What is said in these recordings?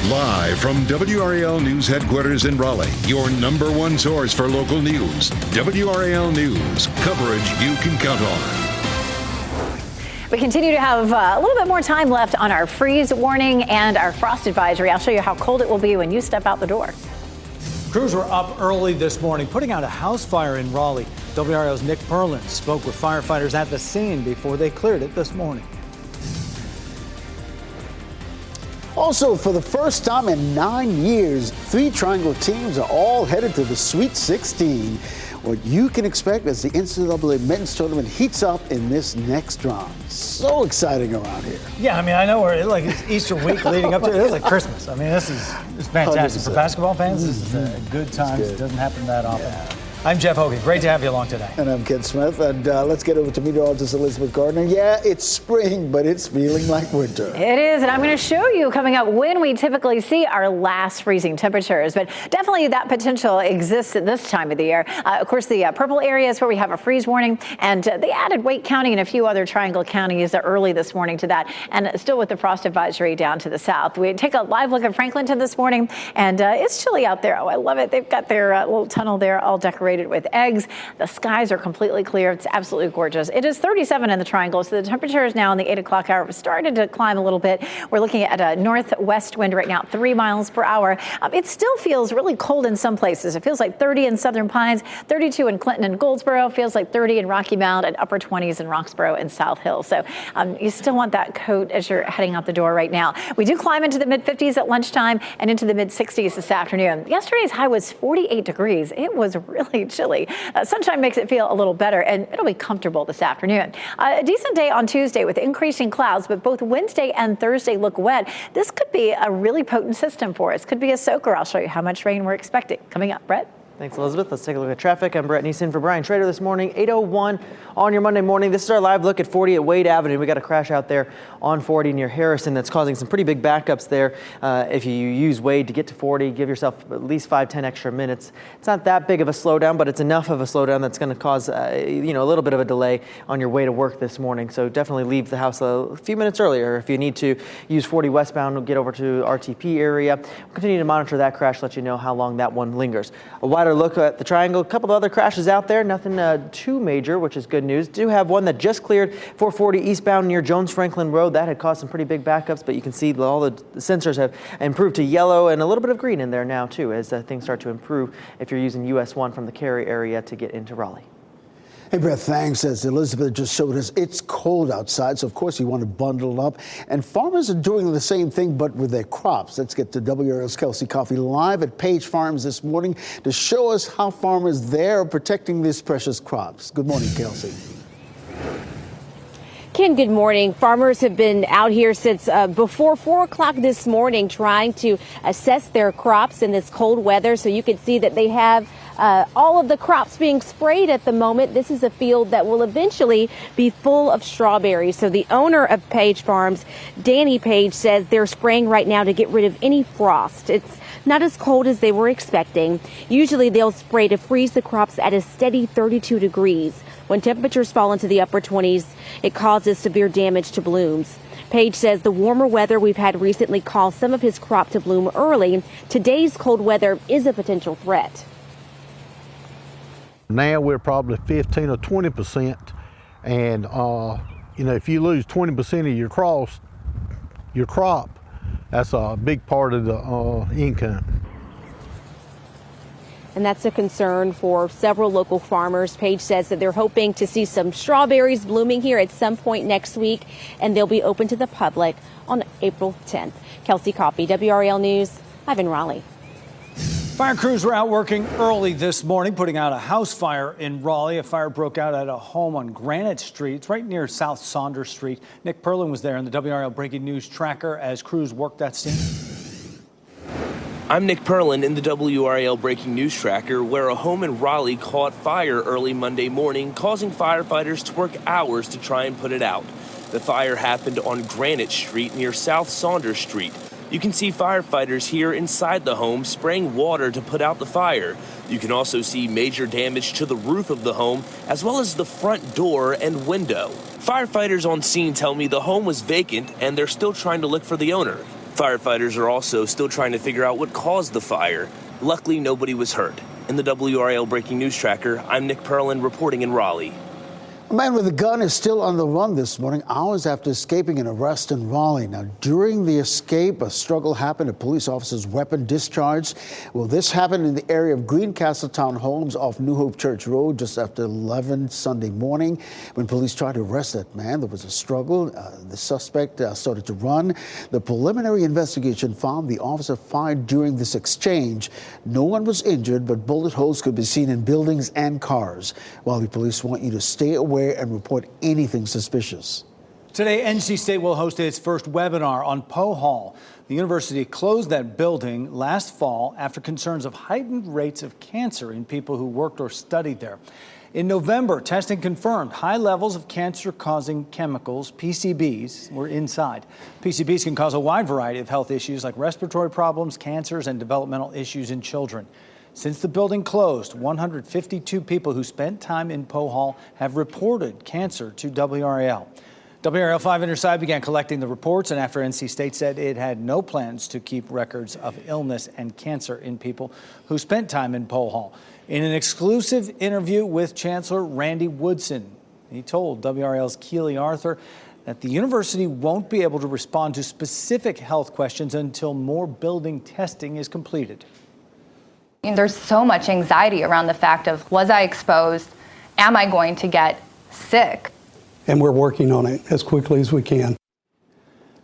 Live from WRAL News headquarters in Raleigh, your number one source for local news. WRAL News, coverage you can count on. We continue to have a little bit more time left on our freeze warning and our frost advisory. I'll show you how cold it will be when you step out the door. Crews were up early this morning putting out a house fire in Raleigh. WRAL's Nick Perlin spoke with firefighters at the scene before they cleared it this morning. Also, for the first time in 9 years, 3 Triangle teams are all headed to the Sweet 16. What you can expect as the NCAA men's tournament heats up in this next round. So exciting around here. Yeah, I mean, I know it's Easter week leading up to it. It's like Christmas. I mean, this is fantastic. 100%. For basketball fans, this is a good time. It doesn't happen that often. Yeah. I'm Jeff Hogan. Great to have you along today. And I'm Ken Smith. And let's get over to meteorologist Elizabeth Gardner. Yeah, it's spring, but it's feeling like winter. It is, and I'm going to show you coming up when we typically see our last freezing temperatures. But definitely that potential exists at this time of the year. Of course, the purple areas where we have a freeze warning, and they added Wake County and a few other Triangle counties early this morning to that, and still with the frost advisory down to the south. We take a live look at Franklinton this morning, and it's chilly out there. Oh, I love it. They've got their little tunnel there all decorated with eggs. The skies are completely clear. It's absolutely gorgeous. It is 37 in the Triangle, so the temperature is now in the 8 o'clock hour. We've started to climb a little bit. We're looking at a northwest wind right now, 3 miles per hour. It still feels really cold in some places. It feels like 30 in Southern Pines, 32 in Clinton and Goldsboro, feels like 30 in Rocky Mount, and upper 20s in Roxborough and South Hill. So you still want that coat as you're heading out the door right now. We do climb into the mid-50s at lunchtime and into the mid-60s this afternoon. Yesterday's high was 48 degrees. It was really chilly. Sunshine makes it feel a little better, and it'll be comfortable this afternoon. A decent day on Tuesday with increasing clouds, but both Wednesday and Thursday look wet. This could be a really potent system for us. Could be a soaker. I'll show you how much rain we're expecting. Coming up, Brett. Thanks, Elizabeth. Let's take a look at traffic. I'm Brett Neeson for Brian Schrader this morning, 8:01 on your Monday morning. This is our live look at 40 at Wade Avenue. We got a crash out there on 40 near Harrison that's causing some pretty big backups there. If you use Wade to get to 40, give yourself at least 5-10 extra minutes. It's not that big of a slowdown, but it's enough of a slowdown that's going to cause a little bit of a delay on your way to work this morning. So definitely leave the house a few minutes earlier. If you need to use 40 westbound, we'll get over to RTP area. We'll continue to monitor that crash, let you know how long that one lingers. A wider look at the Triangle. A couple of other crashes out there, nothing too major, which is good news. Do have one that just cleared 440 eastbound near Jones Franklin Road. That had caused some pretty big backups, but you can see all the sensors have improved to yellow and a little bit of green in there now too, as things start to improve if you're using US 1 from the Cary area to get into Raleigh. Hey, Brett, thanks. As Elizabeth just showed us, it's cold outside, so of course you want to bundle up. And farmers are doing the same thing, but with their crops. Let's get to WRAL's Kelsey Coffey live at Page Farms this morning to show us how farmers there are protecting these precious crops. Good morning, Kelsey. Ken, good morning. Farmers have been out here since before 4 o'clock this morning trying to assess their crops in this cold weather. So you can see that they have all of the crops being sprayed at the moment. This is a field that will eventually be full of strawberries. So the owner of Page Farms, Danny Page, says they're spraying right now to get rid of any frost. It's not as cold as they were expecting. Usually they'll spray to freeze the crops at a steady 32 degrees. When temperatures fall into the upper 20s, it causes severe damage to blooms. Page says the warmer weather we've had recently caused some of his crop to bloom early. Today's cold weather is a potential threat. Now we're probably 15 or 20%, and if you lose 20% of your crop, that's a big part of the income. And that's a concern for several local farmers. Page says that they're hoping to see some strawberries blooming here at some point next week, and they'll be open to the public on April 10th. Kelsey Coffey, WRAL News, live in Raleigh. Fire crews were out working early this morning, putting out a house fire in Raleigh. A fire broke out at a home on Granite Street. It's right near South Saunders Street. Nick Perlin was there in the WRAL Breaking News Tracker as crews worked that scene. I'm Nick Perlin in the WRAL Breaking News Tracker, where a home in Raleigh caught fire early Monday morning, causing firefighters to work hours to try and put it out. The fire happened on Granite Street near South Saunders Street. You can see firefighters here inside the home spraying water to put out the fire. You can also see major damage to the roof of the home, as well as the front door and window. Firefighters on scene tell me the home was vacant and they're still trying to look for the owner. Firefighters are also still trying to figure out what caused the fire. Luckily, nobody was hurt. In the WRAL Breaking News Tracker, I'm Nick Perlin reporting in Raleigh. A man with a gun is still on the run this morning, hours after escaping an arrest in Raleigh. Now, during the escape, a struggle happened. A police officer's weapon discharged. Well, this happened in the area of Greencastle Townhomes off New Hope Church Road just after 11 Sunday morning. When police tried to arrest that man, there was a struggle. The suspect started to run. The preliminary investigation found the officer fired during this exchange. No one was injured, but bullet holes could be seen in buildings and cars. Raleigh police want you to stay aware and report anything suspicious. Today, NC State will host its first webinar on Poe Hall. The university closed that building last fall after concerns of heightened rates of cancer in people who worked or studied there. In November, testing confirmed high levels of cancer-causing chemicals, PCBs, were inside. PCBs can cause a wide variety of health issues like respiratory problems, cancers, and developmental issues in children. Since the building closed, 152 people who spent time in Poe Hall have reported cancer to WRAL. WRAL 5 Inside began collecting the reports, and after NC State said it had no plans to keep records of illness and cancer in people who spent time in Poe Hall. In an exclusive interview with Chancellor Randy Woodson, he told WRAL's Keely Arthur that the university won't be able to respond to specific health questions until more building testing is completed. There's so much anxiety around the fact of, was I exposed? Am I going to get sick? And we're working on it as quickly as we can.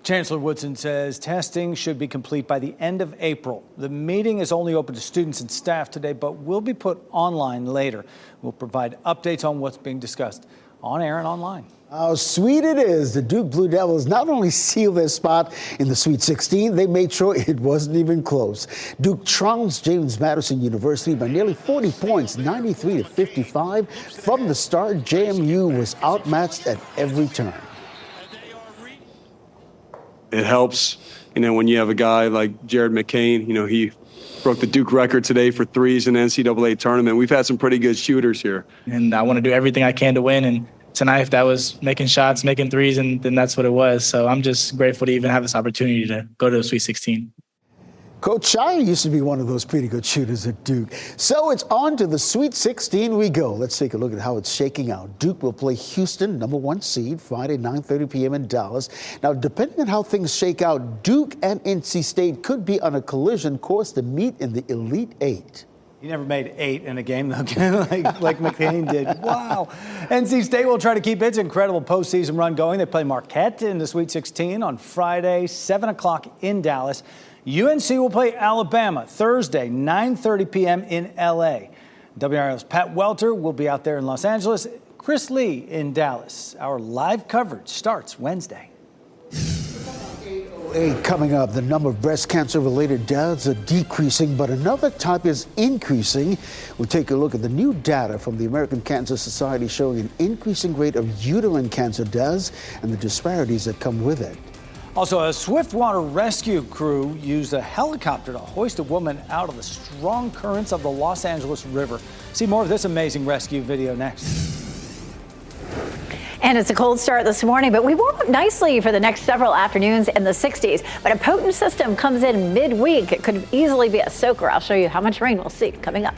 Chancellor Woodson says testing should be complete by the end of April. The meeting is only open to students and staff today, but will be put online later. We'll provide updates on what's being discussed on air and online. How sweet it is. The Duke Blue Devils not only sealed their spot in the Sweet 16, they made sure it wasn't even close. Duke trounced James Madison University by nearly 40 points, 93-55. From the start, JMU was outmatched at every turn. It helps, when you have a guy like Jared McCain, he broke the Duke record today for threes in the NCAA tournament. We've had some pretty good shooters here. And I want to do everything I can to win. And tonight, if that was making shots, making threes, and then that's what it was. So I'm just grateful to even have this opportunity to go to the Sweet 16. Coach Shire used to be one of those pretty good shooters at Duke. So it's on to the Sweet 16 we go. Let's take a look at how it's shaking out. Duke will play Houston, #1 seed, Friday, 9:30 p.m. in Dallas. Now, depending on how things shake out, Duke and NC State could be on a collision course to meet in the Elite Eight. He never made 8 in a game, though, like McCain did. Wow. NC State will try to keep its incredible postseason run going. They play Marquette in the Sweet 16 on Friday, 7 o'clock in Dallas. UNC will play Alabama Thursday, 9:30 p.m. in L.A. WRAL's Pat Welter will be out there in Los Angeles. Chris Lee in Dallas. Our live coverage starts Wednesday. Coming up, the number of breast cancer-related deaths are decreasing, but another type is increasing. We'll take a look at the new data from the American Cancer Society showing an increasing rate of uterine cancer deaths and the disparities that come with it. Also, a swiftwater rescue crew used a helicopter to hoist a woman out of the strong currents of the Los Angeles River. See more of this amazing rescue video next. And it's a cold start this morning, but we warm up nicely for the next several afternoons in the 60s. But a potent system comes in midweek. It could easily be a soaker. I'll show you how much rain we'll see coming up.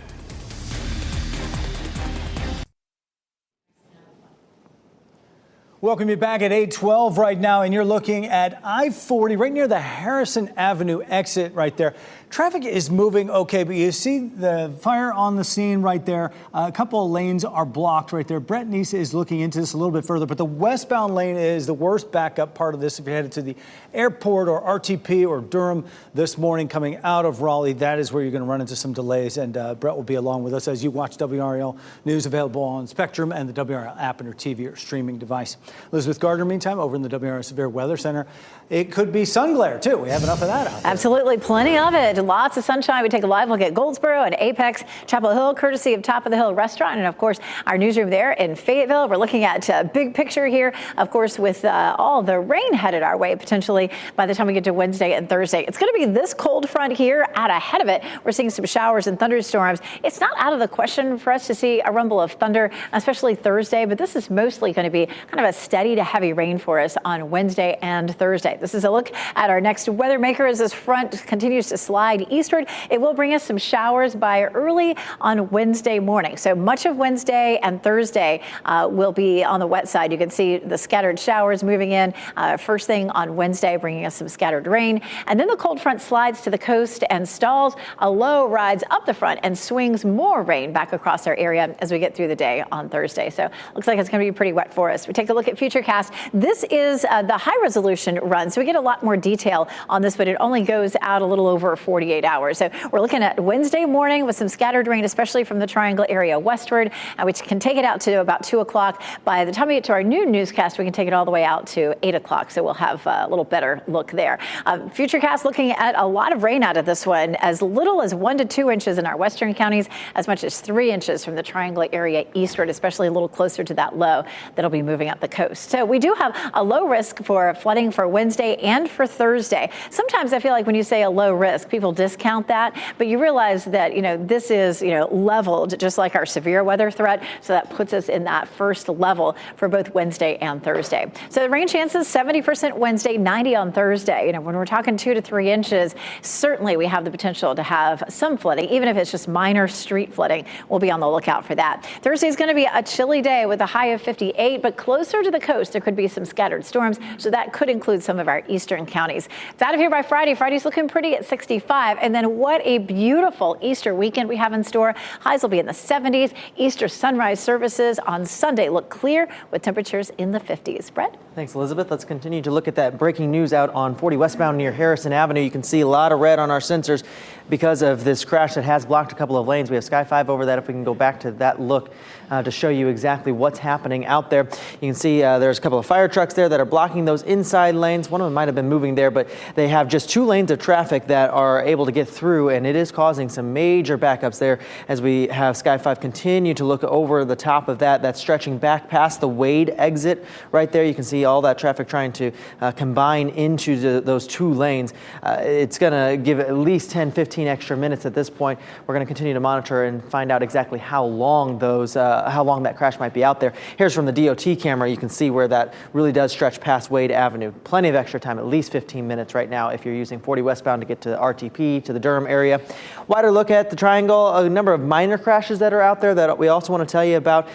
Welcome you back at 8:12 right now, and you're looking at I-40 right near the Harrison Avenue exit right there. Traffic is moving okay, but you see the fire on the scene right there. A couple of lanes are blocked right there. Brett Neese is looking into this a little bit further, but the westbound lane is the worst backup part of this. If you're headed to the airport or RTP or Durham this morning coming out of Raleigh, that is where you're going to run into some delays, and Brett will be along with us as you watch WRAL News, available on Spectrum and the WRAL app on your TV or streaming device. Elizabeth Gardner, meantime, over in the WRAL Severe Weather Center. It could be sun glare, too. We have enough of that out there. Absolutely, plenty of it. Lots of sunshine. We take a live look at Goldsboro and Apex, Chapel Hill, courtesy of Top of the Hill Restaurant, and, of course, our newsroom there in Fayetteville. We're looking at a big picture here, of course, with all the rain headed our way, potentially, by the time we get to Wednesday and Thursday. It's going to be this cold front here. Out ahead of it, we're seeing some showers and thunderstorms. It's not out of the question for us to see a rumble of thunder, especially Thursday, but this is mostly going to be kind of a steady to heavy rain for us on Wednesday and Thursday. This is a look at our next weather maker as this front continues to slide eastward. It will bring us some showers by early on Wednesday morning. So much of Wednesday and Thursday will be on the wet side. You can see the scattered showers moving in first thing on Wednesday, bringing us some scattered rain. And then the cold front slides to the coast and stalls. A low rides up the front and swings more rain back across our area as we get through the day on Thursday. So looks like it's going to be pretty wet for us. We take a look at Futurecast. This is the high resolution run, so we get a lot more detail on this, but it only goes out a little over 48 hours. So we're looking at Wednesday morning with some scattered rain, especially from the Triangle area westward, which can take it out to about 2 o'clock. By the time we get to our new newscast, we can take it all the way out to 8 o'clock. So we'll have a little better look there. Futurecast looking at a lot of rain out of this one, as little as 1 to 2 inches in our western counties, as much as 3 inches from the Triangle area eastward, especially a little closer to that low that'll be moving up the coast. So we do have a low risk for flooding for Wednesday and for Thursday. Sometimes I feel like when you say a low risk, people discount that, but you realize that, this is, leveled just like our severe weather threat. So that puts us in that first level for both Wednesday and Thursday. So the rain chances 70% Wednesday, 90 on Thursday. When we're talking 2 to 3 inches, certainly we have the potential to have some flooding, even if it's just minor street flooding. We'll be on the lookout for that. Thursday is going to be a chilly day with a high of 58, but closer to the coast, there could be some scattered storms. So that could include some of our eastern counties. It's out of here by Friday. Friday's looking pretty at 65. And then what a beautiful Easter weekend we have in store. Highs will be in the 70s. Easter sunrise services on Sunday look clear with temperatures in the 50s. Brett? Thanks, Elizabeth. Let's continue to look at that breaking news out on 40 westbound near Harrison Avenue. You can see a lot of red on our sensors because of this crash that has blocked a couple of lanes. We have Sky 5 over that if we can go back to that look to show you exactly what's happening out there. You can see there's a couple of fire trucks there that are blocking those inside lanes. One of them might have been moving there, but they have just 2 lanes of traffic that are able to get through, and it is causing some major backups there as we have Sky 5 continue to look over the top of that. That's stretching back past the Wade exit right there. You can see all that traffic trying to combine into those 2 lanes. It's going to give at least 10-15 extra minutes at this point. We're going to continue to monitor and find out exactly how long that crash might be out there. Here's from the DOT camera. You can see where that really does stretch past Wade Avenue. Plenty of extra time, at least 15 minutes right now if you're using 40 westbound to get to RTP, to the Durham area. Wider look at the Triangle, a number of minor crashes that are out there that we also want to tell you about.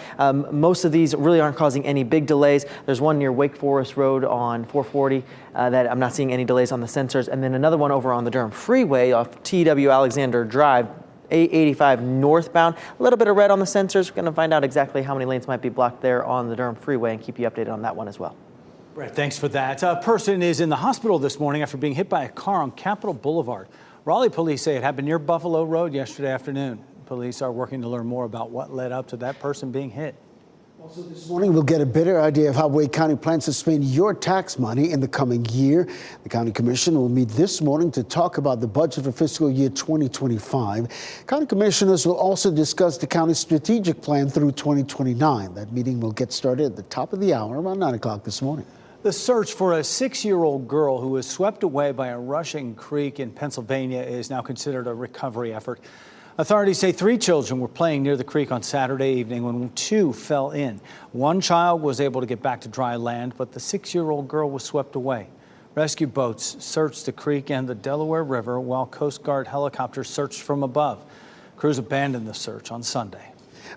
Most of these really aren't causing any big delays. There's one near Wake Forest Road on 440 that I'm not seeing any delays on the sensors. And then another one over on the Durham Freeway off T.W. Alexander Drive, 885 northbound. A little bit of red on the sensors. We're going to find out exactly how many lanes might be blocked there on the Durham Freeway and keep you updated on that one as well. Brett, thanks for that. A person is in the hospital this morning after being hit by a car on Capitol Boulevard. Raleigh police say it happened near Buffalo Road yesterday afternoon. Police are working to learn more about what led up to that person being hit. Also this morning, we'll get a better idea of how Wake County plans to spend your tax money in the coming year. The County Commission will meet this morning to talk about the budget for fiscal year 2025. County Commissioners will also discuss the county's strategic plan through 2029. That meeting will get started at the top of the hour, around 9 o'clock this morning. The search for a 6-year-old girl who was swept away by a rushing creek in Pennsylvania is now considered a recovery effort. Authorities say 3 children were playing near the creek on Saturday evening when 2 fell in. 1 child was able to get back to dry land, but the 6-year-old girl was swept away. Rescue boats searched the creek and the Delaware River while Coast Guard helicopters searched from above. Crews abandoned the search on Sunday.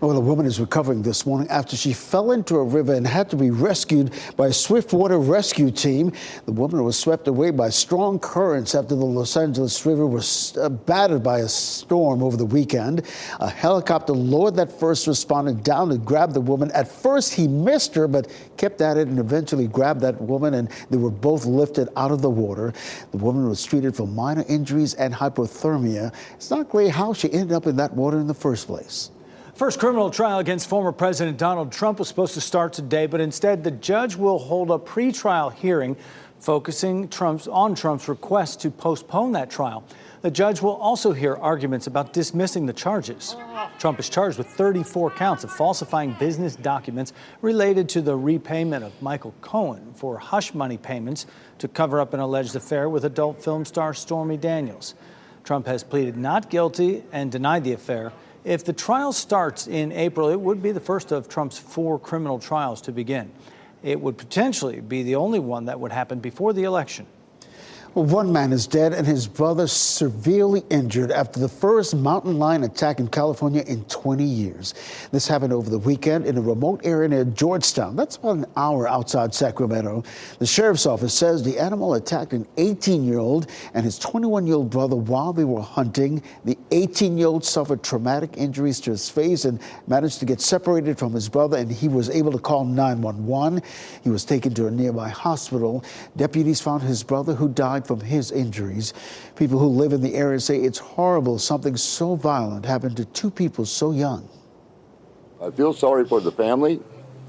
Well, a woman is recovering this morning after she fell into a river and had to be rescued by a swiftwater rescue team. The woman was swept away by strong currents after the Los Angeles River was battered by a storm over the weekend. A helicopter lowered that first responder down to grab the woman. At first, he missed her, but kept at it and eventually grabbed that woman, and they were both lifted out of the water. The woman was treated for minor injuries and hypothermia. It's not clear how she ended up in that water in the first place. First criminal trial against former President Donald Trump was supposed to start today, but instead the judge will hold a pre-trial hearing focusing on Trump's request to postpone that trial. The judge will also hear arguments about dismissing the charges. Trump is charged with 34 counts of falsifying business documents related to the repayment of Michael Cohen for hush money payments to cover up an alleged affair with adult film star Stormy Daniels. Trump has pleaded not guilty and denied the affair. If the trial starts in April, it would be the first of Trump's 4 criminal trials to begin. It would potentially be the only one that would happen before the election. Well, one man is dead and his brother severely injured after the first mountain lion attack in California in 20 years. This happened over the weekend in a remote area near Georgetown. That's about an hour outside Sacramento. The sheriff's office says the animal attacked an 18-year-old and his 21-year-old brother while they were hunting. The 18-year-old suffered traumatic injuries to his face and managed to get separated from his brother, and he was able to call 911. He was taken to a nearby hospital. Deputies found his brother, who died from his injuries. People who live in the area say it's horrible something so violent happened to two people so young. I feel sorry for the family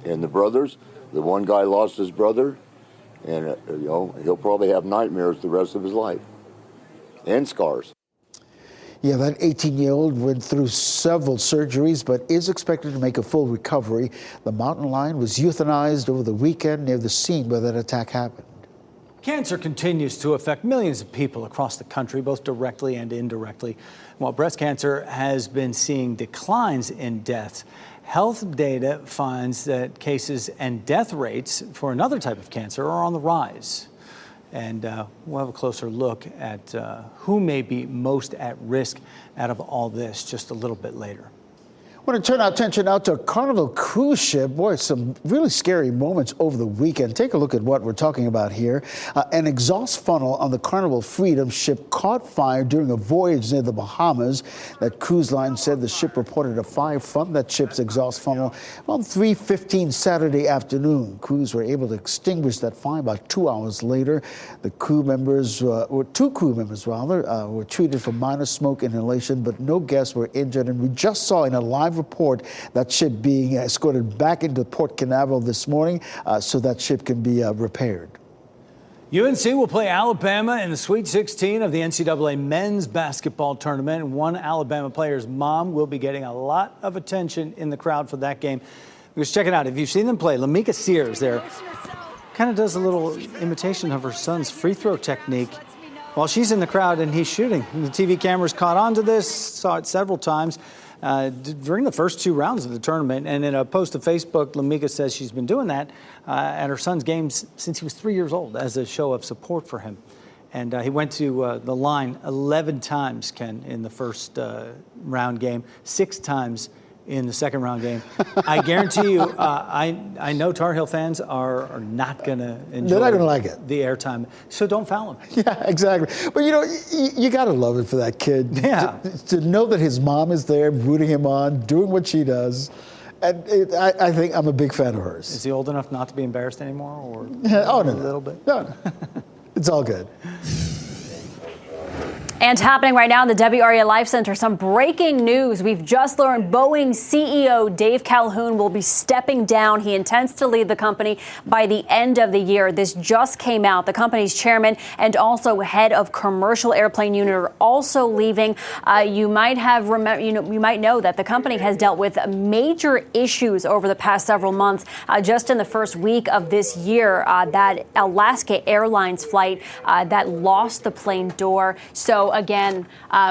and the brothers. The one guy lost his brother, and he'll probably have nightmares the rest of his life and scars. Yeah, that 18-year-old went through several surgeries but is expected to make a full recovery. The mountain lion was euthanized over the weekend near the scene where that attack happened. Cancer continues to affect millions of people across the country, both directly and indirectly. While breast cancer has been seeing declines in deaths, health data finds that cases and death rates for another type of cancer are on the rise. And we'll have a closer look at who may be most at risk out of all this just a little bit later. I want to turn our attention now to a Carnival cruise ship. Boy, some really scary moments over the weekend. Take a look at what we're talking about here. An exhaust funnel on the Carnival Freedom ship caught fire during a voyage near the Bahamas. That cruise line said the ship reported a fire from that ship's exhaust funnel around 3:15 Saturday afternoon. Crews were able to extinguish that fire about 2 hours later. The crew members, or two crew members rather, were treated for minor smoke inhalation, but no guests were injured. And we just saw in a live report that ship being escorted back into Port Canaveral this morning so that ship can be repaired. UNC will play Alabama in the Sweet 16 of the NCAA men's basketball tournament. One Alabama player's mom will be getting a lot of attention in the crowd for that game. Just check it out. If you've seen them play, Lamika Sears there kind of does a little imitation of her son's free throw technique while she's in the crowd and he's shooting. The TV cameras caught on to this, saw it several times during the first two rounds of the tournament. And in a post to Facebook, Lamika says she's been doing that at her son's games since he was 3 years old as a show of support for him. And he went to the line 11 times, Ken, in the first round game, 6 times in the second round game. I guarantee you, I know Tar Heel fans are not going to enjoy They're not going to like it. The airtime. So don't foul him. Yeah, exactly. But, you know, you got to love it for that kid. Yeah. To know that his mom is there rooting him on, doing what she does. And I think I'm a big fan of hers. Is he old enough not to be embarrassed anymore? Or no. A little bit? No. It's all good. And happening right now in the WRAL Life Center, some breaking news. We've just learned Boeing CEO Dave Calhoun will be stepping down. He intends to leave the company by the end of the year. This just came out. The company's chairman and also head of commercial airplane unit are also leaving. You might know that the company has dealt with major issues over the past several months. Just in the first week of this year, that Alaska Airlines flight that lost the plane door. So again,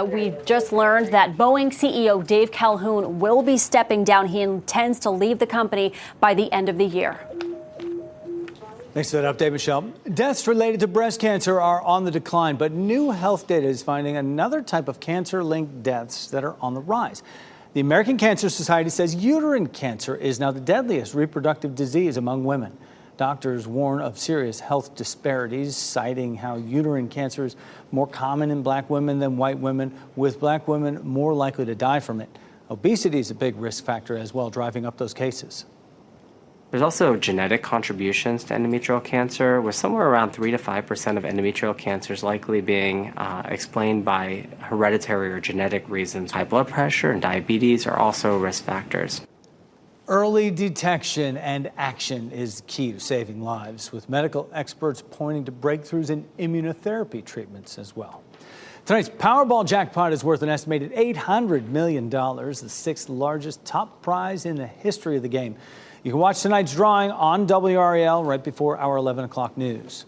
we just learned that Boeing CEO Dave Calhoun will be stepping down. He intends to leave the company by the end of the year. Thanks for that update, Michelle. Deaths related to breast cancer are on the decline, but new health data is finding another type of cancer-linked deaths that are on the rise. The American Cancer Society says uterine cancer is now the deadliest reproductive disease among women. Doctors warn of serious health disparities, citing how uterine cancer is more common in black women than white women, with black women more likely to die from it. Obesity is a big risk factor as well, driving up those cases. There's also genetic contributions to endometrial cancer, with somewhere around 3 to 5% of endometrial cancers likely being explained by hereditary or genetic reasons. High blood pressure and diabetes are also risk factors. Early detection and action is key to saving lives, with medical experts pointing to breakthroughs in immunotherapy treatments as well. Tonight's Powerball jackpot is worth an estimated $800 million, the sixth largest top prize in the history of the game. You can watch tonight's drawing on WRAL right before our 11 o'clock news.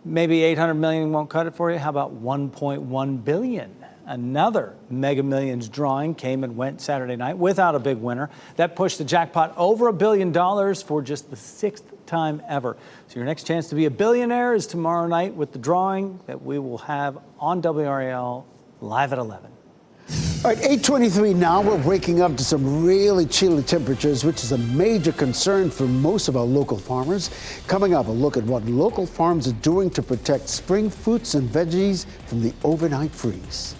Maybe $800 million won't cut it for you. How about $1.1 billion? Another Mega Millions drawing came and went Saturday night without a big winner. That pushed the jackpot over $1 billion for just the sixth time ever. So your next chance to be a billionaire is tomorrow night with the drawing that we will have on WRAL live at 11. All right, 8:23 now. We're waking up to some really chilly temperatures, which is a major concern for most of our local farmers. Coming up, a look at what local farms are doing to protect spring fruits and veggies from the overnight freeze.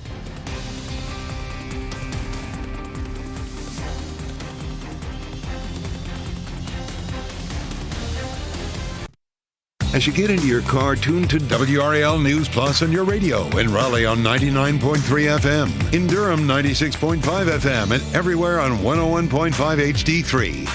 As you get into your car, tune to WRAL News Plus on your radio. In Raleigh on 99.3 FM. In Durham, 96.5 FM. And everywhere on 101.5 HD3.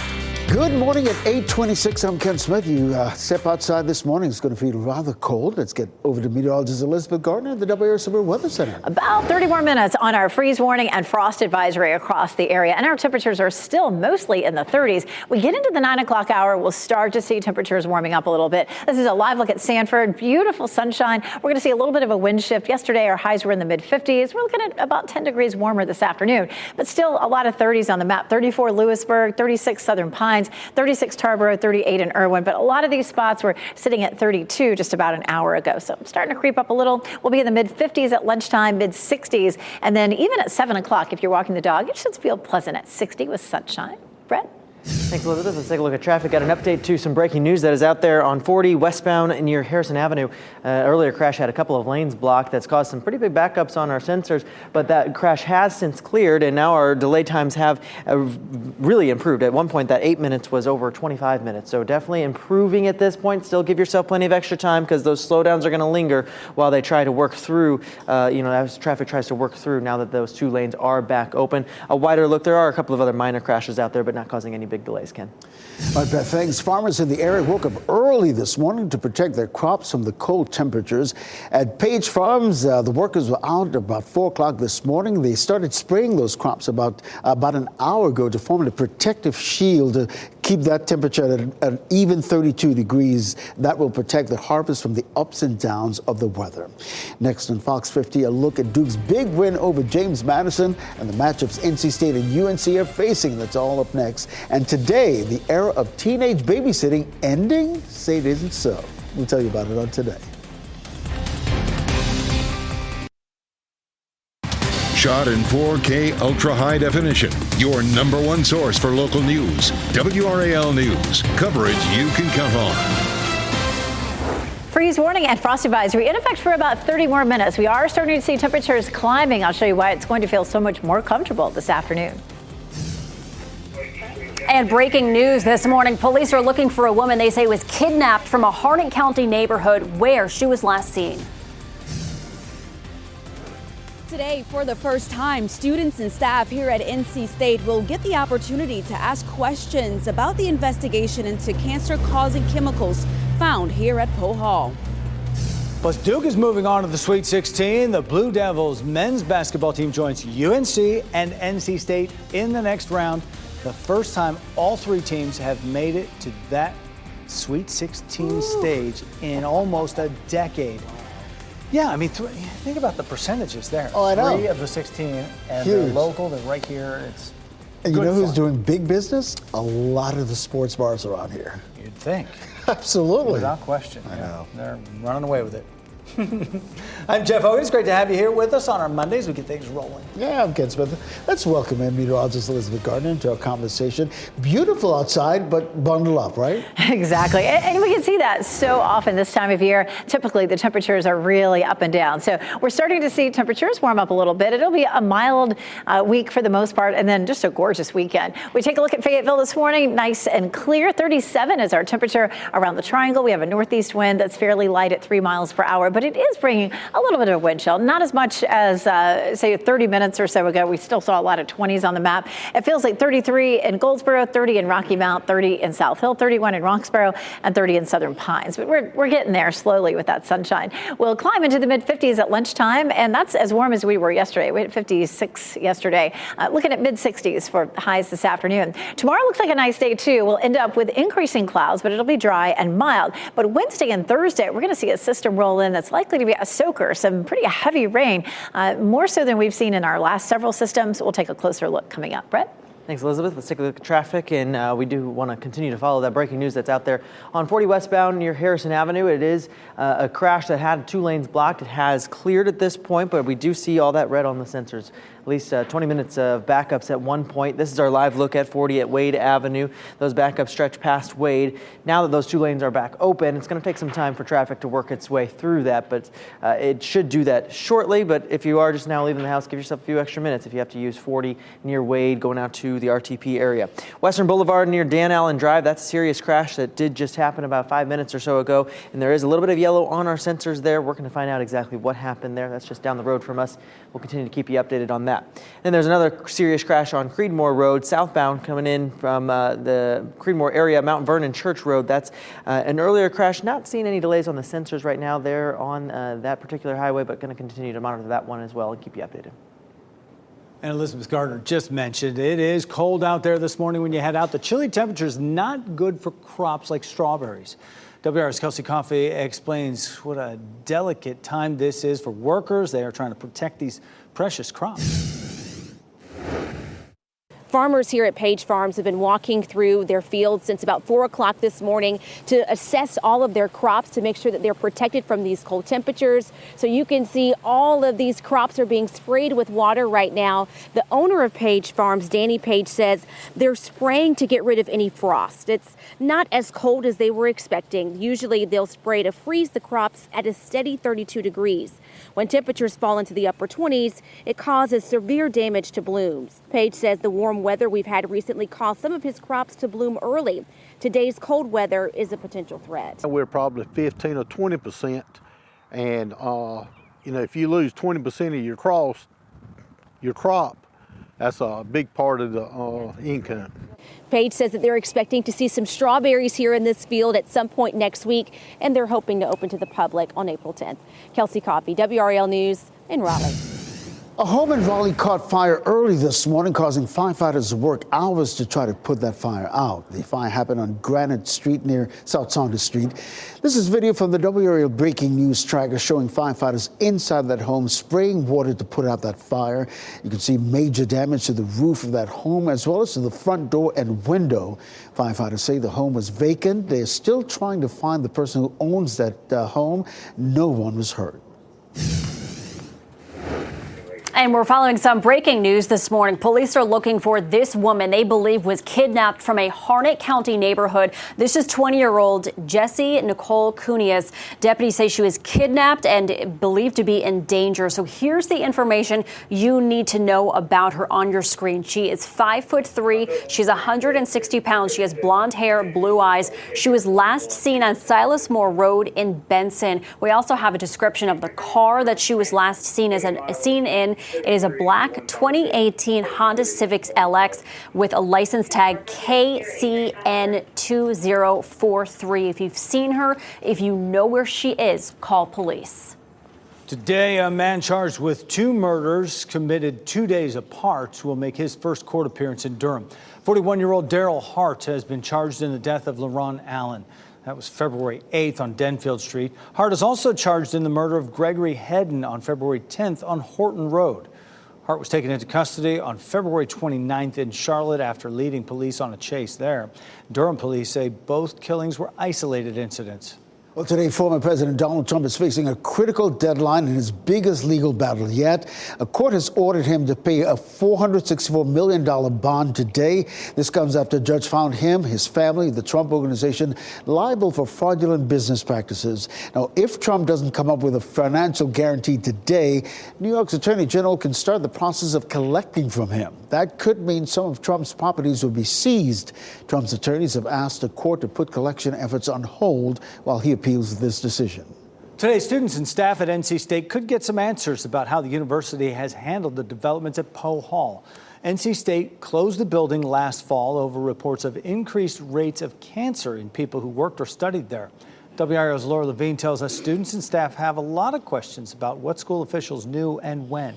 Good morning at 8:26. I'm Ken Smith. You step outside this morning. It's going to feel rather cold. Let's get over to meteorologist Elizabeth Gardner at the WRAL Summer Weather Center. About 30 more minutes on our freeze warning and frost advisory across the area. And our temperatures are still mostly in the 30s. We get into the 9 o'clock hour, we'll start to see temperatures warming up a little bit. This is a live look at Sanford. Beautiful sunshine. We're going to see a little bit of a wind shift. Yesterday, our highs were in the mid-50s. We're looking at about 10 degrees warmer this afternoon. But still a lot of 30s on the map. 34 Lewisburg, 36 Southern Pines, 36 Tarboro, 38 in Irwin. But a lot of these spots were sitting at 32 just about an hour ago. So starting to creep up a little. We'll be in the mid-50s at lunchtime, mid-60s. And then even at 7 o'clock, if you're walking the dog, it should feel pleasant at 60 with sunshine. Brett? Thanks, Elizabeth. Let's take a look at traffic. Got an update to some breaking news that is out there on 40 westbound near Harrison Avenue. Earlier crash had a couple of lanes blocked. That's caused some pretty big backups on our sensors, but that crash has since cleared, and now our delay times have really improved. At one point, that 8 minutes was over 25 minutes, so definitely improving at this point. Still give yourself plenty of extra time because those slowdowns are going to linger while they try to work through, as traffic tries to work through now that those two lanes are back open. A wider look, there are a couple of other minor crashes out there, but not causing any big delays, Ken. All right, Beth, thanks. Farmers in the area woke up early this morning to protect their crops from the cold temperatures. At Page Farms, the workers were out about 4 o'clock this morning. They started spraying those crops about an hour ago to form a protective shield to keep that temperature at an even 32 degrees. That will protect the harvest from the ups and downs of the weather. Next on Fox 50, a look at Duke's big win over James Madison and the matchups NC State and UNC are facing. That's all up next. And today, the era of teenage babysitting ending? Say it isn't so. We'll tell you about it on Today. Shot in 4K ultra high definition. Your number one source for local news. WRAL News. Coverage you can count on. Freeze warning and frost advisory in effect for about 30 more minutes. We are starting to see temperatures climbing. I'll show you why it's going to feel so much more comfortable this afternoon. And breaking news this morning, police are looking for a woman they say was kidnapped from a Harnett County neighborhood where she was last seen. Today, for the first time, students and staff here at NC State will get the opportunity to ask questions about the investigation into cancer-causing chemicals found here at Poe Hall. Plus, Duke is moving on to the Sweet 16. The Blue Devils men's basketball team joins UNC and NC State in the next round. The first time all three teams have made it to that Sweet 16 stage in almost a decade. Yeah, I mean, think about the percentages there. Oh, I know. 3 of the 16, and Huge. they're local, they're right here. It's And you know who's fun. doing big business? A lot of the sports bars around here. You'd think. Absolutely. Without question. I know. They're running away with it. I'm Jeff Hogan. It's great to have you here with us on our Mondays. We get things rolling. Yeah, I'm Ken Smith. Let's welcome in meteorologist Elizabeth Gardner into our conversation. Beautiful outside, but bundle up, right? Exactly. And we can see that so often this time of year. Typically, the temperatures are really up and down. So we're starting to see temperatures warm up a little bit. It'll be a mild week for the most part, and then just a gorgeous weekend. We take a look at Fayetteville this morning. Nice and clear. 37 is our temperature around the triangle. We have a northeast wind that's fairly light at 3 miles per hour, but it is bringing a little bit of a wind chill. Not as much as, say, 30 minutes or so ago. We still saw a lot of 20s on the map. It feels like 33 in Goldsboro, 30 in Rocky Mount, 30 in South Hill, 31 in Roxboro, and 30 in Southern Pines. But we're getting there slowly with that sunshine. We'll climb into the mid-50s at lunchtime, and that's as warm as we were yesterday. We had 56 yesterday. Looking at mid-60s for highs this afternoon. Tomorrow looks like a nice day, too. We'll end up with increasing clouds, but it'll be dry and mild. But Wednesday and Thursday, we're going to see a system roll in that's likely to be a soaker, some pretty heavy rain, more so than we've seen in our last several systems. We'll take a closer look coming up. Brett? Thanks, Elizabeth. Let's take a look at traffic, and we do want to continue to follow that breaking news that's out there. On 40 westbound near Harrison Avenue, it is a crash that had 2 lanes blocked. It has cleared at this point, but we do see all that red on the sensors. At least 20 minutes of backups at one point. This is our live look at 40 at Wade Avenue. Those backups stretch past Wade. Now that those 2 lanes are back open, it's going to take some time for traffic to work its way through that, but it should do that shortly. But if you are just now leaving the house, give yourself a few extra minutes if you have to use 40 near Wade going out to the RTP area. Western Boulevard near Dan Allen Drive, that's a serious crash that did just happen about 5 minutes or so ago, and there is a little bit of yellow on our sensors there. We're going to find out exactly what happened there. That's just down the road from us. We'll continue to keep you updated on that. And there's another serious crash on Creedmoor Road, southbound, coming in from the Creedmoor area, Mount Vernon Church Road. That's an earlier crash. Not seeing any delays on the sensors right now there on that particular highway, but going to continue to monitor that one as well and keep you updated. And Elizabeth Gardner just mentioned it is cold out there this morning when you head out. The chilly temperature is not good for crops like strawberries. WRAL's Kelsey Coffey explains what a delicate time this is for workers. They are trying to protect these precious crops. Farmers here at Page Farms have been walking through their fields since about 4 o'clock this morning to assess all of their crops to make sure that they're protected from these cold temperatures. So you can see all of these crops are being sprayed with water right now. The owner of Page Farms, Danny Page, says they're spraying to get rid of any frost. It's not as cold as they were expecting. Usually they'll spray to freeze the crops at a steady 32 degrees. When temperatures fall into the upper 20s, it causes severe damage to blooms. Page says the warm weather we've had recently caused some of his crops to bloom early. Today's cold weather is a potential threat. We're probably 15 or 20%, and if you lose 20% of your crop, that's a big part of the income. Page says that they're expecting to see some strawberries here in this field at some point next week, and they're hoping to open to the public on April 10th. Kelsey Coffey, WRAL News in Raleigh. A home in Raleigh caught fire early this morning, causing firefighters to work hours to try to put that fire out. The fire happened on Granite Street near South Saunders Street. This is video from the WRAL breaking news tracker showing firefighters inside that home spraying water to put out that fire. You can see major damage to the roof of that home as well as to the front door and window. Firefighters say the home was vacant. They're still trying to find the person who owns that home. No one was hurt. And we're following some breaking news this morning. Police are looking for this woman they believe was kidnapped from a Harnett County neighborhood. This is 20-year-old Jessie Nicole Cunias. Deputies say she was kidnapped and believed to be in danger. So here's the information you need to know about her on your screen. She is 5'3". She's 160 pounds. She has blonde hair, blue eyes. She was last seen on Silas Moore Road in Benson. We also have a description of the car that she was last seen in. It is a black 2018 Honda Civic LX with a license tag KCN2043. If you've seen her, if you know where she is, call police. Today, a man charged with 2 murders committed 2 days apart will make his first court appearance in Durham. 41-year-old Daryl Hart has been charged in the death of LaRon Allen. That was February 8th on Denfield Street. Hart is also charged in the murder of Gregory Hedden on February 10th on Horton Road. Hart was taken into custody on February 29th in Charlotte after leading police on a chase there. Durham police say both killings were isolated incidents. Well, today, former President Donald Trump is facing a critical deadline in his biggest legal battle yet. A court has ordered him to pay a $464 million bond today. This comes after a judge found him, his family, the Trump Organization liable for fraudulent business practices. Now, if Trump doesn't come up with a financial guarantee today, New York's Attorney General can start the process of collecting from him. That could mean some of Trump's properties will be seized. Trump's attorneys have asked the court to put collection efforts on hold while he appeals this decision. Today, students and staff at NC State could get some answers about how the university has handled the developments at Poe Hall. NC State closed the building last fall over reports of increased rates of cancer in people who worked or studied there. WRAL's Laura Levine tells us students and staff have a lot of questions about what school officials knew and when.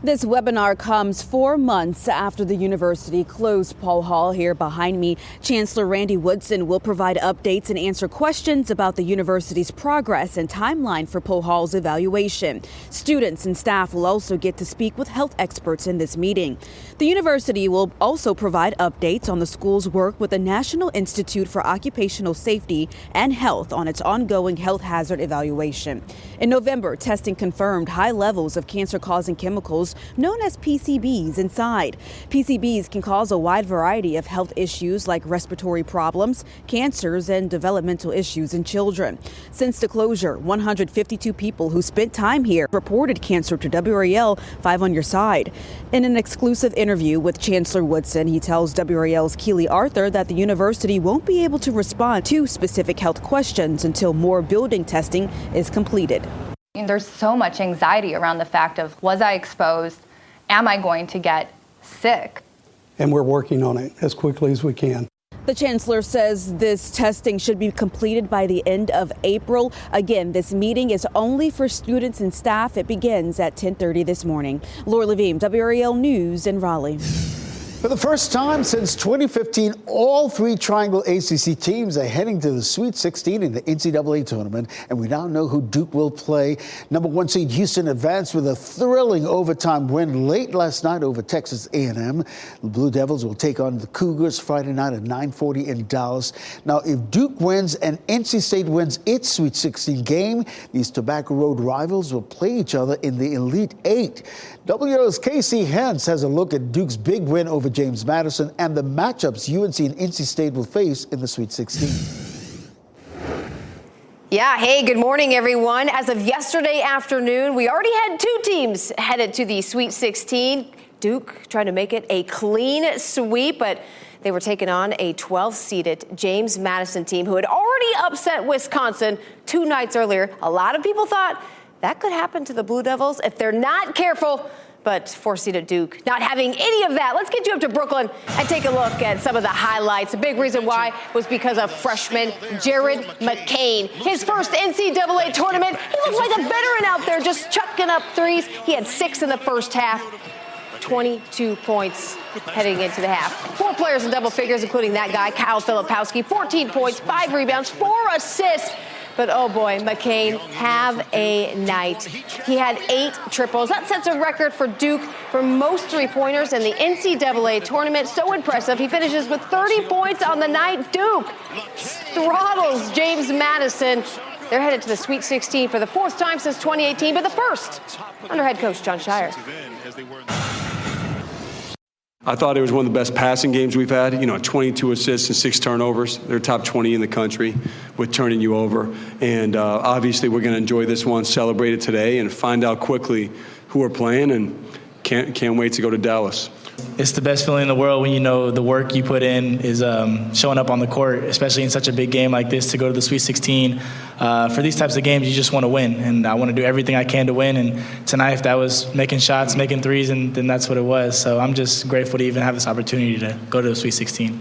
This webinar comes 4 months after the university closed Paul Hall. Here behind me, Chancellor Randy Woodson will provide updates and answer questions about the university's progress and timeline for Paul Hall's evaluation. Students and staff will also get to speak with health experts in this meeting. The university will also provide updates on the school's work with the National Institute for Occupational Safety and Health on its ongoing health hazard evaluation. In November, testing confirmed high levels of cancer-causing chemicals known as PCBs inside. PCBs can cause a wide variety of health issues like respiratory problems, cancers, and developmental issues in children. Since the closure, 152 people who spent time here reported cancer to WRAL 5 on your side. In an exclusive interview with Chancellor Woodson, he tells WRAL's Keely Arthur that the university won't be able to respond to specific health questions until more building testing is completed. There's so much anxiety around the fact of, was I exposed? Am I going to get sick? And we're working on it as quickly as we can. The chancellor says this testing should be completed by the end of April. Again, this meeting is only for students and staff. It begins at 10:30 this morning. Laura Levine, WRAL News in Raleigh. For the first time since 2015, all 3 Triangle ACC teams are heading to the Sweet 16 in the NCAA tournament, and we now know who Duke will play. Number 1 seed Houston advanced with a thrilling overtime win late last night over Texas A&M. The Blue Devils will take on the Cougars Friday night at 9:40 in Dallas. Now, if Duke wins and NC State wins its Sweet 16 game, these Tobacco Road rivals will play each other in the Elite 8. WRAL's Casey Hens has a look at Duke's big win over James Madison and the matchups UNC and NC State will face in the Sweet 16. Yeah, hey, good morning, everyone. As of yesterday afternoon, we already had 2 teams headed to the Sweet 16. Duke trying to make it a clean sweep, but they were taking on a 12-seeded James Madison team who had already upset Wisconsin 2 nights earlier. A lot of people thought that could happen to the Blue Devils if they're not careful. But 4-seeded Duke not having any of that. Let's get you up to Brooklyn and take a look at some of the highlights. A big reason why was because of freshman Jared McCain. His first NCAA tournament. He looked like a veteran out there just chucking up threes. He had 6 in the first half. 22 points heading into the half. 4 players in double figures, including that guy, Kyle Filipowski. 14 points, 5 rebounds, 4 assists. But oh boy, McCain, have a night. He had 8 triples. That sets a record for Duke for most 3-pointers in the NCAA tournament. So impressive. He finishes with 30 points on the night. Duke throttles James Madison. They're headed to the Sweet 16 for the 4th time since 2018, but the first under head coach John Shire. I thought it was one of the best passing games we've had. 22 assists and 6 turnovers. They're top 20 in the country with turning you over. And obviously we're going to enjoy this one, celebrate it today, and find out quickly who we're playing, and can't wait to go to Dallas. It's the best feeling in the world when you know the work you put in is showing up on the court, especially in such a big game like this, to go to the Sweet 16. For these types of games, you just want to win, and I want to do everything I can to win. And tonight, if that was making shots, making threes, and then that's what it was. So I'm just grateful to even have this opportunity to go to the Sweet 16.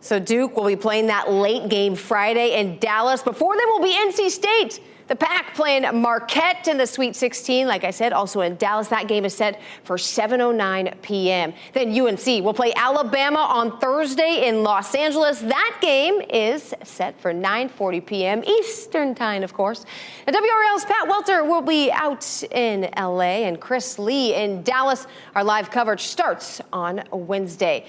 So Duke will be playing that late game Friday in Dallas. Before them will be NC State. The Pack playing Marquette in the Sweet 16. Like I said, also in Dallas. That game is set for 7:09 p.m. Then UNC will play Alabama on Thursday in Los Angeles. That game is set for 9:40 p.m. Eastern time, of course. Now, WRAL's Pat Welter will be out in L.A. and Chris Lee in Dallas. Our live coverage starts on Wednesday.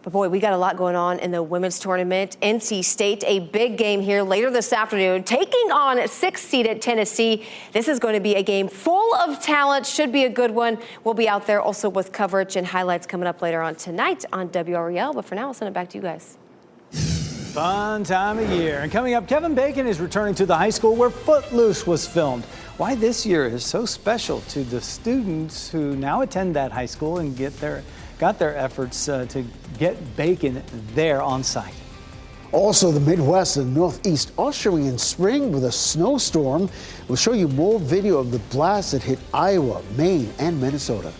But boy, we got a lot going on in the women's tournament. NC State, a big game here later this afternoon, taking on 6-seeded Tennessee. This is going to be a game full of talent. Should be a good one. We'll be out there also with coverage and highlights coming up later on tonight on WRAL. But for now, I'll send it back to you guys. Fun time of year. And coming up, Kevin Bacon is returning to the high school where Footloose was filmed. Why this year is so special to the students who now attend that high school and got their efforts to get Bacon there on site. Also, the Midwest and Northeast ushering in spring with a snowstorm. We'll show you more video of the blast that hit Iowa, Maine, and Minnesota.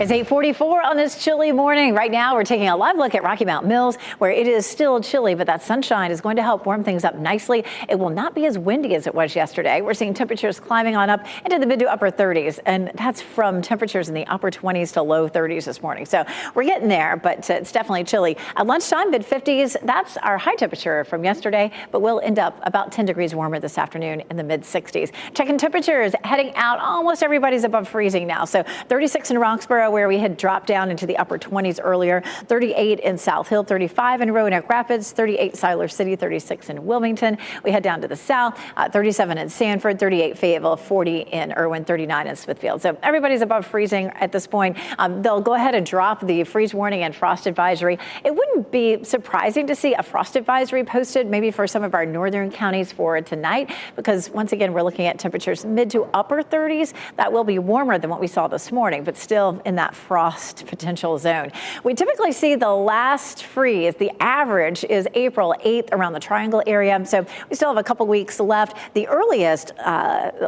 It's 8:44 on this chilly morning. Right now, we're taking a live look at Rocky Mount Mills, where it is still chilly, but that sunshine is going to help warm things up nicely. It will not be as windy as it was yesterday. We're seeing temperatures climbing on up into the mid to upper 30s, and that's from temperatures in the upper 20s to low 30s this morning. So we're getting there, but it's definitely chilly. At lunchtime, mid 50s, that's our high temperature from yesterday, but we'll end up about 10 degrees warmer this afternoon in the mid 60s. Checking temperatures heading out, almost everybody's above freezing now. So 36 in Roxborough, where we had dropped down into the upper 20s earlier, 38 in South Hill, 35 in Roanoke Rapids, 38 Siler City, 36 in Wilmington. We head down to the south, 37 in Sanford, 38 Fayetteville, 40 in Irwin, 39 in Smithfield. So everybody's above freezing at this point. They'll go ahead and drop the freeze warning and frost advisory. It wouldn't be surprising to see a frost advisory posted maybe for some of our northern counties for tonight, because once again, we're looking at temperatures mid to upper 30s. That will be warmer than what we saw this morning, but still in that frost potential zone. We typically see the last freeze. The average is April 8th around the Triangle area. So we still have a couple weeks left. The earliest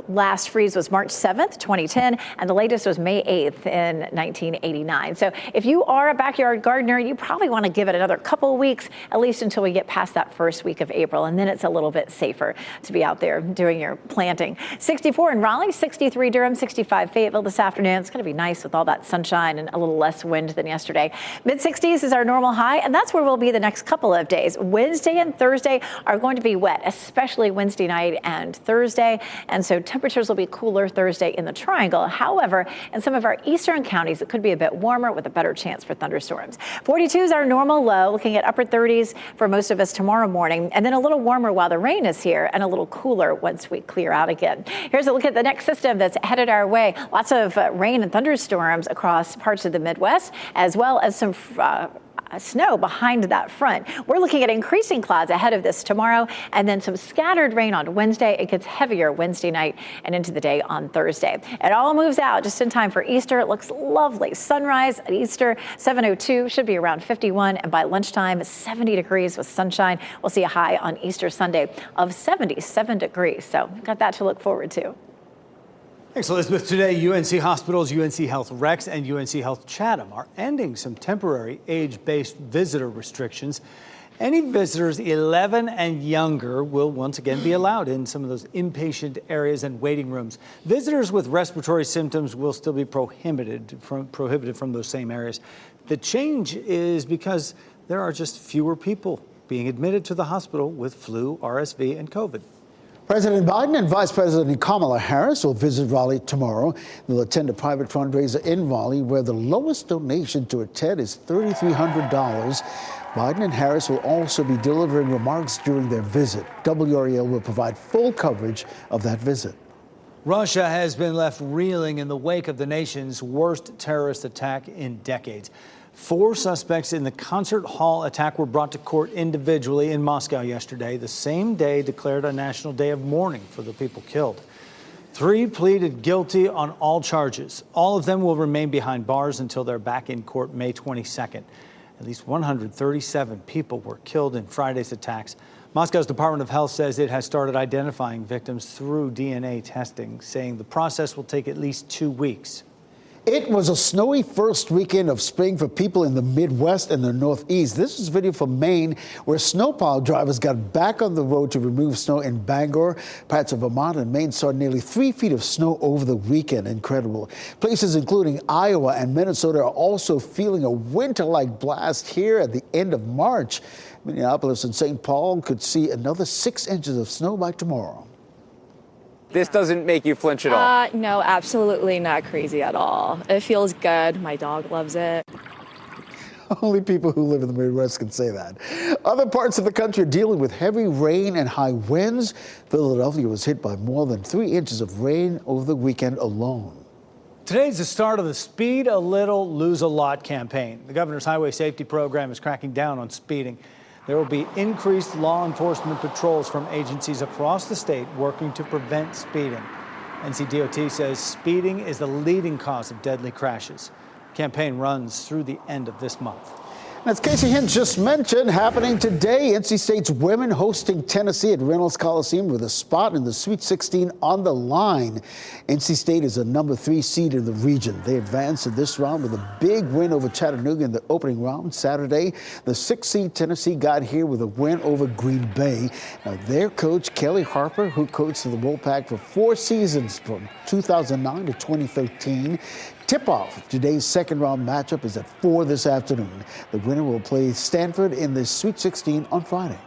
last freeze was March 7th, 2010, and the latest was May 8th in 1989. So if you are a backyard gardener, you probably want to give it another couple of weeks, at least until we get past that first week of April, and then it's a little bit safer to be out there doing your planting. 64 in Raleigh, 63 Durham, 65 Fayetteville this afternoon. It's going to be nice with all that sunshine and a little less wind than yesterday. Mid 60s is our normal high, and that's where we'll be the next couple of days. Wednesday and Thursday are going to be wet, especially Wednesday night and Thursday, and so temperatures will be cooler Thursday in the Triangle. However, in some of our eastern counties, it could be a bit warmer with a better chance for thunderstorms. 42 is our normal low, looking at upper 30s for most of us tomorrow morning, and then a little warmer while the rain is here and a little cooler once we clear out again. Here's a look at the next system that's headed our way. Lots of rain and thunderstorms across parts of the Midwest, as well as some snow behind that front. We're looking at increasing clouds ahead of this tomorrow, and then some scattered rain on Wednesday. It gets heavier Wednesday night and into the day on Thursday. It all moves out just in time for Easter. It looks lovely. Sunrise at Easter, 7:02, should be around 51, and by lunchtime, 70 degrees with sunshine. We'll see a high on Easter Sunday of 77 degrees. So got that to look forward to. Thanks, Elizabeth. Today, UNC Hospitals, UNC Health Rex, and UNC Health Chatham are ending some temporary age-based visitor restrictions. Any visitors 11 and younger will once again be allowed in some of those inpatient areas and waiting rooms. Visitors with respiratory symptoms will still be prohibited from those same areas. The change is because there are just fewer people being admitted to the hospital with flu, RSV, and COVID. President Biden and Vice President Kamala Harris will visit Raleigh tomorrow. They'll attend a private fundraiser in Raleigh where the lowest donation to attend is $3,300. Biden and Harris will also be delivering remarks during their visit. WRAL will provide full coverage of that visit. Russia has been left reeling in the wake of the nation's worst terrorist attack in decades. 4 suspects in the concert hall attack were brought to court individually in Moscow yesterday, the same day declared a national day of mourning for the people killed. 3 pleaded guilty on all charges. All of them will remain behind bars until they're back in court May 22nd. At least 137 people were killed in Friday's attacks. Moscow's Department of Health says it has started identifying victims through DNA testing, saying the process will take at least 2 weeks. It was a snowy first weekend of spring for people in the Midwest and the Northeast. This is video from Maine, where snowplow drivers got back on the road to remove snow in Bangor. Parts of Vermont and Maine saw nearly 3 feet of snow over the weekend. Incredible. Places including Iowa and Minnesota are also feeling a winter-like blast here at the end of March. Minneapolis and St. Paul could see another 6 inches of snow by tomorrow. This doesn't make you flinch at all? No, absolutely not crazy at all. It feels good. My dog loves it. Only people who live in the Midwest can say that. Other parts of the country are dealing with heavy rain and high winds. Philadelphia was hit by more than 3 inches of rain over the weekend alone. Today's the start of the Speed a Little, Lose a Lot campaign. The governor's highway safety program is cracking down on speeding. There will be increased law enforcement patrols from agencies across the state working to prevent speeding. NCDOT says speeding is the leading cause of deadly crashes. The campaign runs through the end of this month. As Casey Hintz just mentioned, happening today, NC State's women hosting Tennessee at Reynolds Coliseum with a spot in the Sweet 16 on the line. NC State is a number 3 seed in the region. They advanced in this round with a big win over Chattanooga in the opening round Saturday. The 6th seed Tennessee got here with a win over Green Bay. Now, their coach, Kelly Harper, who coached the Wolfpack for 4 seasons from 2009 to 2013, tip-off of today's second-round matchup is at 4 this afternoon. The winner will play Stanford in the Sweet 16 on Friday.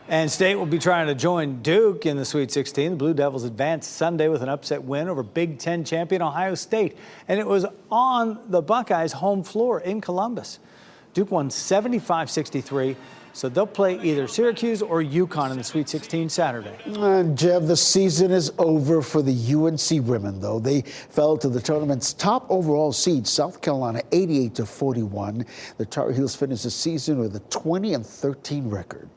And State will be trying to join Duke in the Sweet 16. The Blue Devils advanced Sunday with an upset win over Big Ten champion Ohio State. And it was on the Buckeyes' home floor in Columbus. Duke won 75-63. So they'll play either Syracuse or UConn in the Sweet 16 Saturday. And Jeff, the season is over for the UNC women, though. They fell to the tournament's top overall seed, South Carolina, 88-41. The Tar Heels finished the season with a 20-13 record.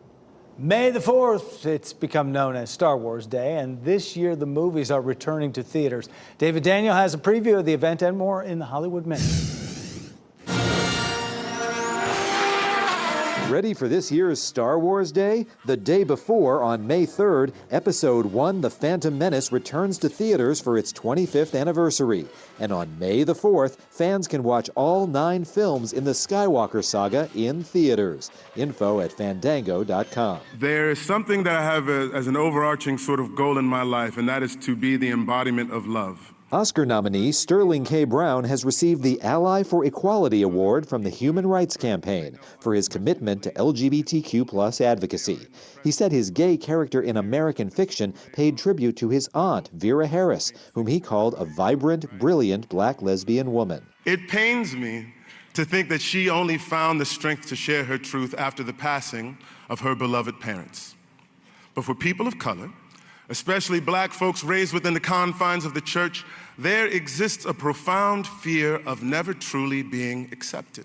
May the 4th, it's become known as Star Wars Day, and this year the movies are returning to theaters. David Daniel has a preview of the event and more in the Hollywood Minute. Ready for this year's Star Wars Day? The day before, on May 3rd, Episode 1, The Phantom Menace, returns to theaters for its 25th anniversary. And on May the 4th, fans can watch all 9 films in the Skywalker saga in theaters. Info at Fandango.com. There is something that I have as an overarching sort of goal in my life, and that is to be the embodiment of love. Oscar nominee Sterling K. Brown has received the Ally for Equality Award from the Human Rights Campaign for his commitment to LGBTQ+ advocacy. He said his gay character in American fiction paid tribute to his aunt, Vera Harris, whom he called a vibrant, brilliant black lesbian woman. It pains me to think that she only found the strength to share her truth after the passing of her beloved parents. But for people of color, especially black folks raised within the confines of the church, there exists a profound fear of never truly being accepted.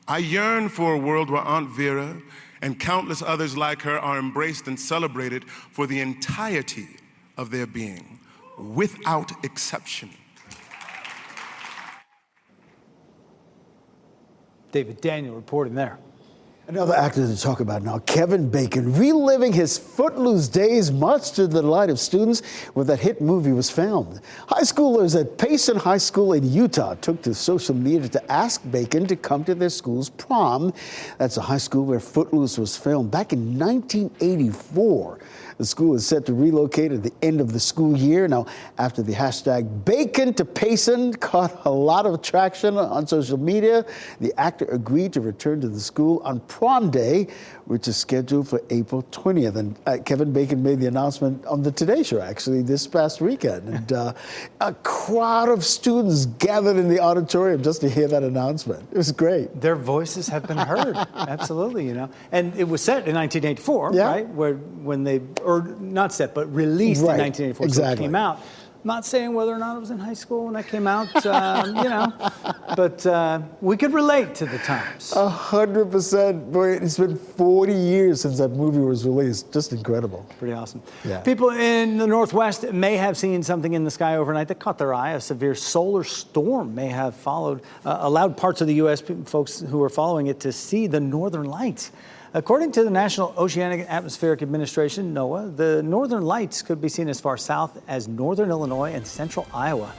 I yearn for a world where Aunt Vera and countless others like her are embraced and celebrated for the entirety of their being, without exception. David Daniel reporting there. Another actor to talk about now, Kevin Bacon, reliving his Footloose days, much to the delight of students where that hit movie was filmed. High schoolers at Payson High School in Utah took to social media to ask Bacon to come to their school's prom. That's a high school where Footloose was filmed back in 1984. The school is set to relocate at the end of the school year. Now, after the hashtag Bacon to Payson caught a lot of traction on social media, the actor agreed to return to the school on prom day, which is scheduled for April 20th. And Kevin Bacon made the announcement on the Today Show, actually, this past weekend. And a crowd of students gathered in the auditorium just to hear that announcement. It was great. Their voices have been heard. Absolutely, you know. And it was set in 1984, right? When they, or not set, but released in 1984. Exactly. So it came out. Not saying whether or not I was in high school when that came out, you know, but we could relate to the times. 100%. Boy, it's been 40 years since that movie was released. Just incredible. Pretty awesome. Yeah. People in the Northwest may have seen something in the sky overnight that caught their eye. A severe solar storm may have allowed parts of the U.S. folks who are following it to see the northern lights. According to the National Oceanic and Atmospheric Administration, NOAA, the northern lights could be seen as far south as northern Illinois and central Iowa.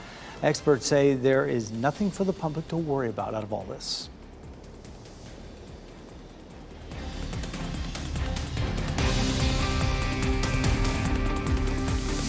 Experts say there is nothing for the public to worry about out of all this.